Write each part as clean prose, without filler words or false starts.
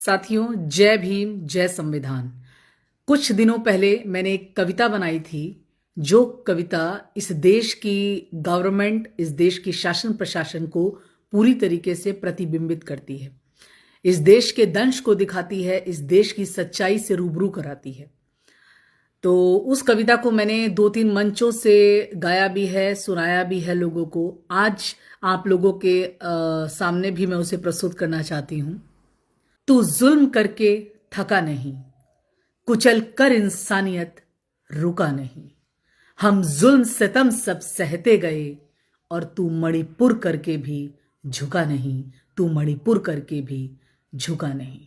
साथियों, जय भीम, जय संविधान। कुछ दिनों पहले मैंने एक कविता बनाई थी, जो कविता इस देश की गवर्नमेंट, इस देश की शासन प्रशासन को पूरी तरीके से प्रतिबिंबित करती है, इस देश के दंश को दिखाती है, इस देश की सच्चाई से रूबरू कराती है। तो उस कविता को मैंने 2-3 मंचों से गाया भी है, सुनाया भी है लोगों को। आज आप लोगों के सामने भी मैं उसे प्रस्तुत करना चाहती हूँ। तू जुल्म करके थका नहीं, कुचल कर इंसानियत रुका नहीं। हम जुल्म सितम सब सहते गए, और तू मणिपुर करके भी झुका नहीं, तू मणिपुर करके भी झुका नहीं।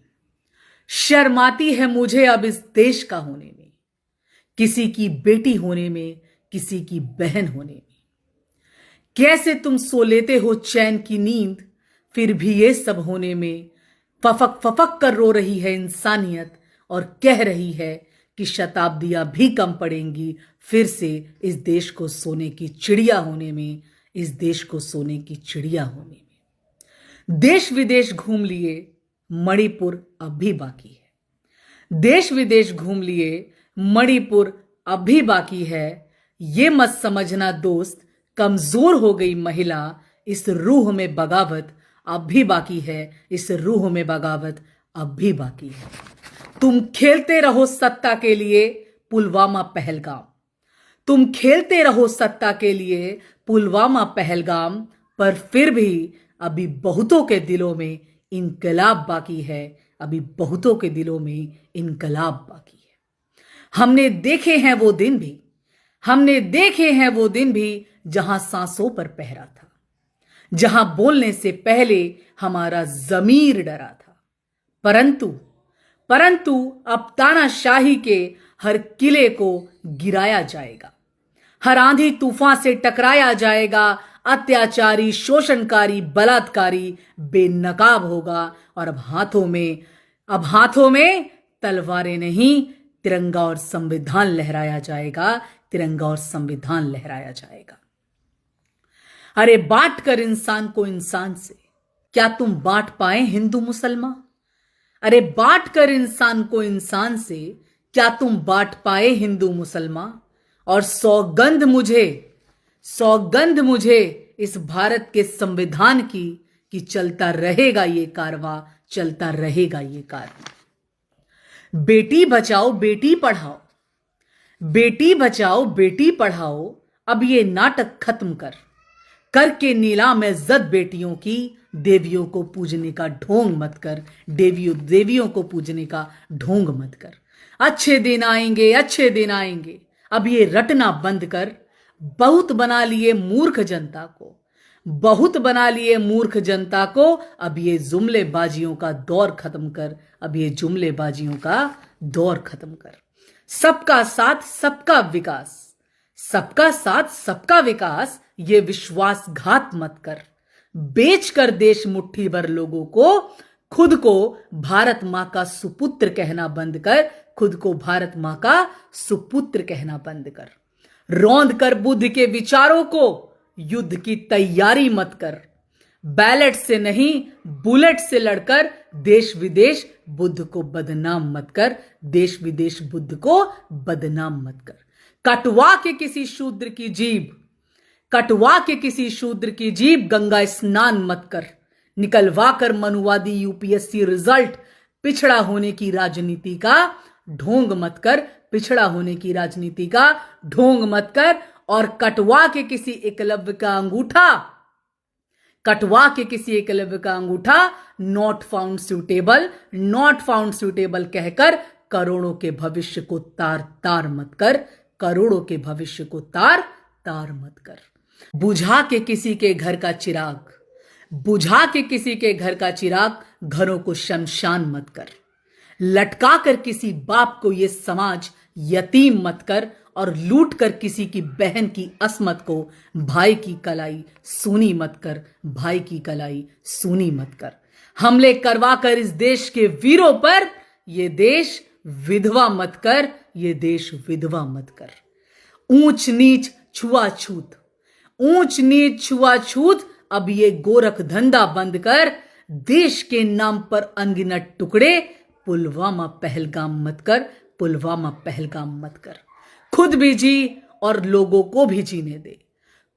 शर्माती है मुझे अब इस देश का होने में, किसी की बेटी होने में, किसी की बहन होने में। कैसे तुम सो लेते हो चैन की नींद, फिर भी ये सब होने में। फफक फफक कर रो रही है इंसानियत, और कह रही है कि शताब्दियां भी कम पड़ेंगी फिर से इस देश को सोने की चिड़िया होने में, इस देश को सोने की चिड़िया होने में। देश विदेश घूम लिए, मणिपुर अब भी बाकी है। देश विदेश घूम लिए, मणिपुर अब भी बाकी है। ये मत समझना दोस्त, कमजोर हो गई महिला, इस रूह में बगावत अब भी बाकी है, इस रूह में बगावत अब भी बाकी है। तुम खेलते रहो सत्ता के लिए पुलवामा पहलगाम, तुम खेलते रहो सत्ता के लिए पुलवामा पहलगाम, पर फिर भी अभी बहुतों के दिलों में इनकलाब बाकी है, अभी बहुतों के दिलों में इनकलाब बाकी है। हमने देखे हैं वो दिन भी, हमने देखे हैं वो दिन भी, जहां सांसों पर पहरा था, जहां बोलने से पहले हमारा जमीर डरा था। परंतु अब तानाशाही के हर किले को गिराया जाएगा, हर आंधी तूफान से टकराया जाएगा। अत्याचारी, शोषणकारी, बलात्कारी बेनकाब होगा, और अब हाथों में तलवारें नहीं, तिरंगा और संविधान लहराया जाएगा, तिरंगा और संविधान लहराया जाएगा। अरे बांट कर इंसान को इंसान से, क्या तुम बांट पाए हिंदू मुसलमान? अरे बांट कर इंसान को इंसान से, क्या तुम बांट पाए हिंदू मुसलमान? और सौगंध मुझे इस भारत के संविधान की, कि चलता रहेगा ये कारवां, चलता रहेगा ये कारवां। बेटी बचाओ बेटी पढ़ाओ, बेटी बचाओ बेटी पढ़ाओ, अब ये नाटक खत्म करके नीलाम इज्जत बेटियों की। देवियों को पूजने का ढोंग मत कर, देवियों को पूजने का ढोंग मत कर। अच्छे दिन आएंगे, अच्छे दिन आएंगे, अब ये रटना बंद कर। बहुत बना लिए मूर्ख जनता को, बहुत बना लिए मूर्ख जनता को, अब ये जुमलेबाजियों का दौर खत्म कर, अब ये जुमलेबाजियों का दौर खत्म कर। सबका साथ सबका विकास, सबका साथ सबका विकास, ये विश्वासघात मत कर। बेच कर देश मुट्ठी भर लोगों को, खुद को भारत मां का सुपुत्र कहना बंद कर, खुद को भारत मां का सुपुत्र कहना बंद कर। रौंद कर बुद्ध के विचारों को, युद्ध की तैयारी मत कर। बैलेट से नहीं, बुलेट से लड़कर देश विदेश बुद्ध को बदनाम मत कर, देश विदेश बुद्ध को बदनाम मत कर। कटवा के किसी शूद्र की जीभ, कटवा के किसी शूद्र की जीभ गंगा स्नान मत कर। निकलवा कर मनुवादी यूपीएससी रिजल्ट, पिछड़ा होने की राजनीति का ढोंग मत कर, पिछड़ा होने की राजनीति का ढोंग मत कर। और कटवा के किसी एकलव्य का अंगूठा, कटवा के किसी एकलव्य का अंगूठा नॉट फाउंड सुटेबल कहकर करोड़ों के भविष्य को तार तार मत कर, करोड़ों के भविष्य को तार तार मत कर। बुझा के किसी के घर का चिराग, बुझा के किसी के घर का चिराग, घरों को शमशान मत कर। लटका कर किसी बाप को ये समाज यतीम मत कर, और लूट कर किसी की बहन की अस्मत को भाई की कलाई सूनी मत कर, भाई की कलाई सूनी मत कर। हमले करवा कर इस देश के वीरों पर ये देश विधवा मत कर, ये देश विधवा मत कर। ऊंच नीच छुआछूत, ऊंच नीच छुआछूत, अब ये गोरख धंधा बंद कर। देश के नाम पर अनगिनत टुकड़े, पुलवामा पहलगाम मत कर, पुलवामा पहलगाम मत कर। खुद भी जी और लोगों को भी जीने दे,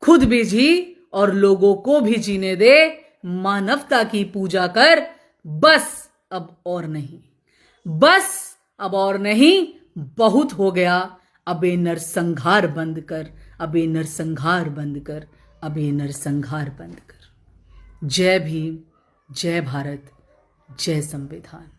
खुद भी जी और लोगों को भी जीने दे। मानवता की पूजा कर, बस अब और नहीं, बस अब और नहीं, बहुत हो गया। अब ये नरसंहार बंद कर, अब ये नरसंहार बंद कर, अब ये नरसंहार बंद कर। जय भीम, जय भारत, जय संविधान।